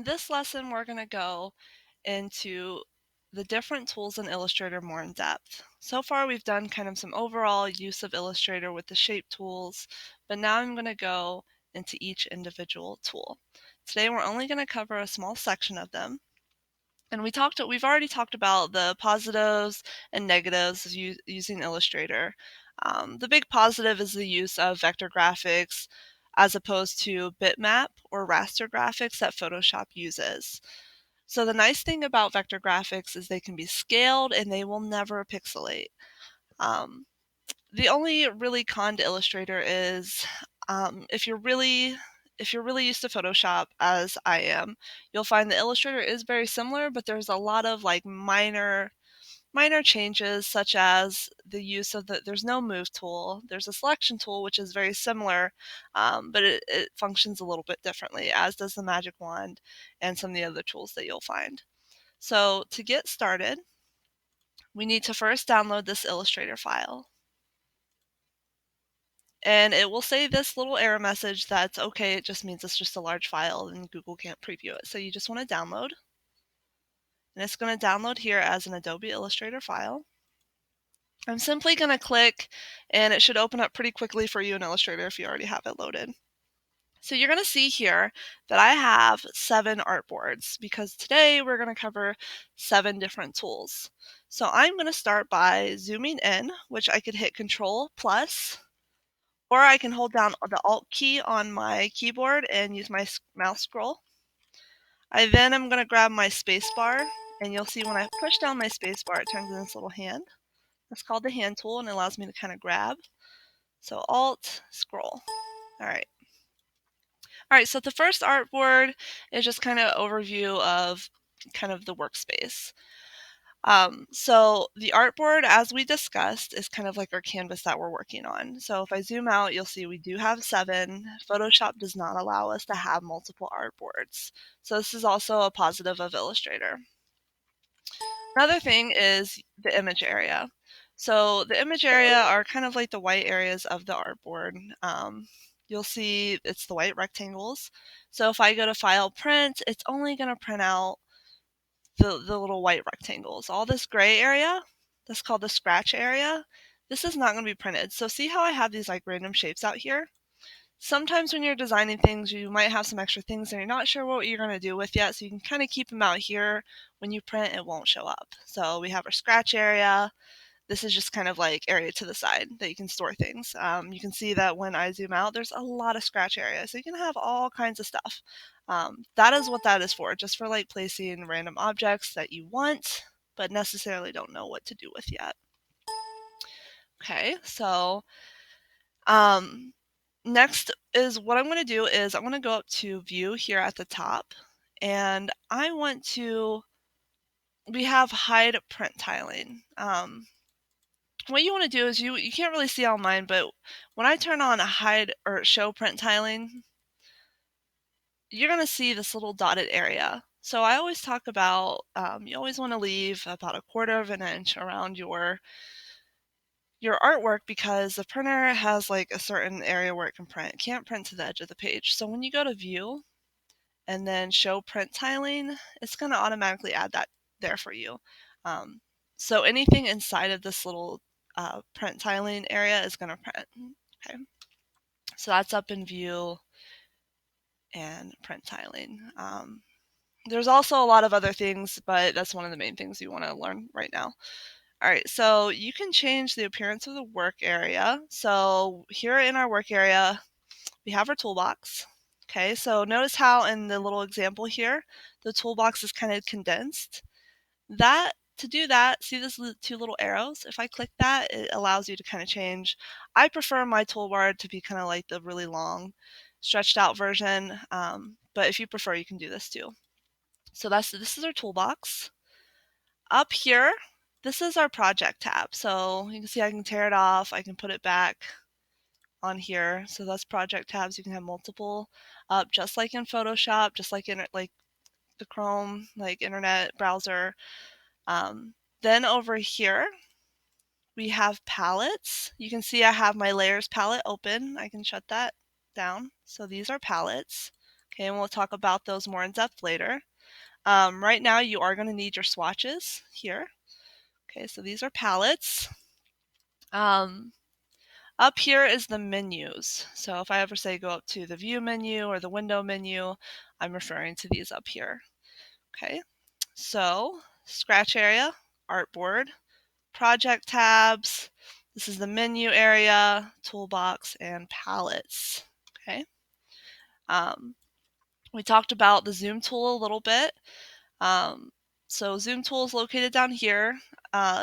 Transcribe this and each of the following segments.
in this lesson, we're going to go into the different tools in Illustrator more in depth. So far, we've done kind of some overall use of Illustrator with the shape tools, but now I'm going to go into each individual tool. Today, we're only going to cover a small section of them. And we've already talked about the positives and negatives of using Illustrator. The big positive is the use of vector graphics as opposed to bitmap or raster graphics that Photoshop uses. So the nice thing about vector graphics is they can be scaled and they will never pixelate. The only really con to Illustrator is if you're really used to Photoshop, as I am, you'll find that Illustrator is very similar, but there's a lot of like minor changes, such as the use of there's no move tool. There's a selection tool, which is very similar, but it functions a little bit differently, as does the magic wand and some of the other tools that you'll find. So to get started, we need to first download this Illustrator file. And it will say this little error message that's okay, it just means it's just a large file and Google can't preview it. So you just want to download. And it's going to download here as an Adobe Illustrator file. I'm simply going to click and it should open up pretty quickly for you in Illustrator if you already have it loaded. So you're going to see here that I have 7 artboards because today we're going to cover 7 different tools. So I'm going to start by zooming in, which I could hit Control plus, or I can hold down the Alt key on my keyboard and use my mouse scroll. I then am going to grab my space bar, and you'll see when I push down my space bar, it turns into this little hand. That's called the hand tool, and it allows me to kind of grab. So Alt, scroll. All right, so the first artboard is just kind of overview of kind of the workspace. So the artboard, as we discussed, is kind of like our canvas that we're working on. So if I zoom out, you'll see we do have 7. Photoshop does not allow us to have multiple artboards. So this is also a positive of Illustrator. Another thing is the image area. So the image area are kind of like the white areas of the artboard. You'll see it's the white rectangles. So if I go to File, Print, it's only going to print out the little white rectangles. All this gray area, that's called the scratch area, this is not going to be printed. So see how I have these like random shapes out here? Sometimes when you're designing things, you might have some extra things and you're not sure what you're going to do with yet, so you can kind of keep them out here. When you print, it won't show up. So we have our scratch area. This is just kind of like area to the side that you can store things. You can see that when I zoom out, there's a lot of scratch area. So you can have all kinds of stuff. That is what that is for, just for like placing random objects that you want, but necessarily don't know what to do with yet. Okay, so next is what I'm going to do is I'm going to go up to View here at the top, and I want to, we have Hide Print Tiling. What you want to do is you can't really see on mine, but when I turn on Hide or Show Print Tiling, you're going to see this little dotted area. So I always talk about you always want to leave about 1/4 of an inch around your artwork, because the printer has like a certain area where it can print. It can't print to the edge of the page. So when you go to View and then Show Print Tiling, it's going to automatically add that there for you. So anything inside of this little print tiling area is going to print. Okay, so that's up in View and Print Tiling. There's also a lot of other things, but that's one of the main things you want to learn right now. All right, so you can change the appearance of the work area. So here in our work area, we have our toolbox. Okay, so notice how in the little example here, the toolbox is kind of condensed. To do that, see these 2 little arrows? If I click that, it allows you to kind of change. I prefer my toolbar to be kind of like the really long, stretched out version, but if you prefer, you can do this too. So this is our toolbox. Up here, this is our project tab. So you can see I can tear it off, I can put it back on here. So that's project tabs. You can have multiple up, just like in Photoshop, just like in like the Chrome, like internet browser. Then over here, we have palettes. You can see I have my layers palette open. I can shut that down. So these are palettes. Okay, and we'll talk about those more in depth later. Right now you are going to need your swatches here. Okay, so these are palettes. Up here is the menus. So if I ever say go up to the view menu or the window menu, I'm referring to these up here. Okay, so scratch area, artboard, project tabs. This is the menu area, toolbox, and palettes. Okay. We talked about the zoom tool a little bit. So zoom tool is located down here.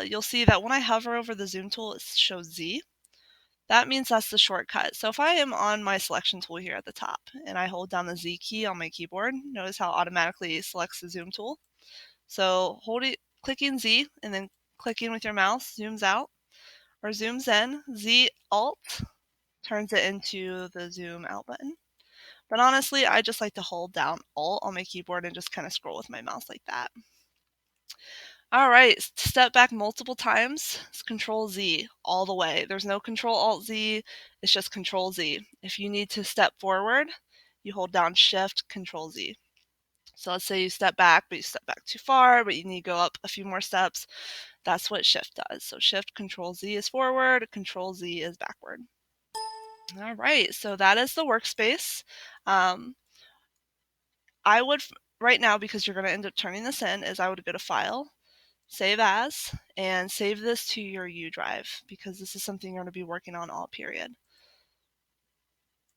You'll see that when I hover over the zoom tool, it shows Z. That means that's the shortcut. So if I am on my selection tool here at the top and I hold down the Z key on my keyboard, notice how it automatically selects the zoom tool. So clicking Z and then clicking with your mouse zooms out or zooms in. Z Alt turns it into the zoom out button. But honestly, I just like to hold down Alt on my keyboard and just kind of scroll with my mouse like that. All right, to step back multiple times, it's Control Z all the way. There's no Control Alt Z, it's just Control Z. If you need to step forward, you hold down Shift Control Z. So let's say you step back, but you step back too far, but you need to go up a few more steps. That's what Shift does. So Shift Control Z is forward, Control Z is backward. All right, so that is the workspace. I would, right now, because you're going to end up turning this in, is I would go to File, Save As, and save this to your U drive because this is something you're going to be working on all period.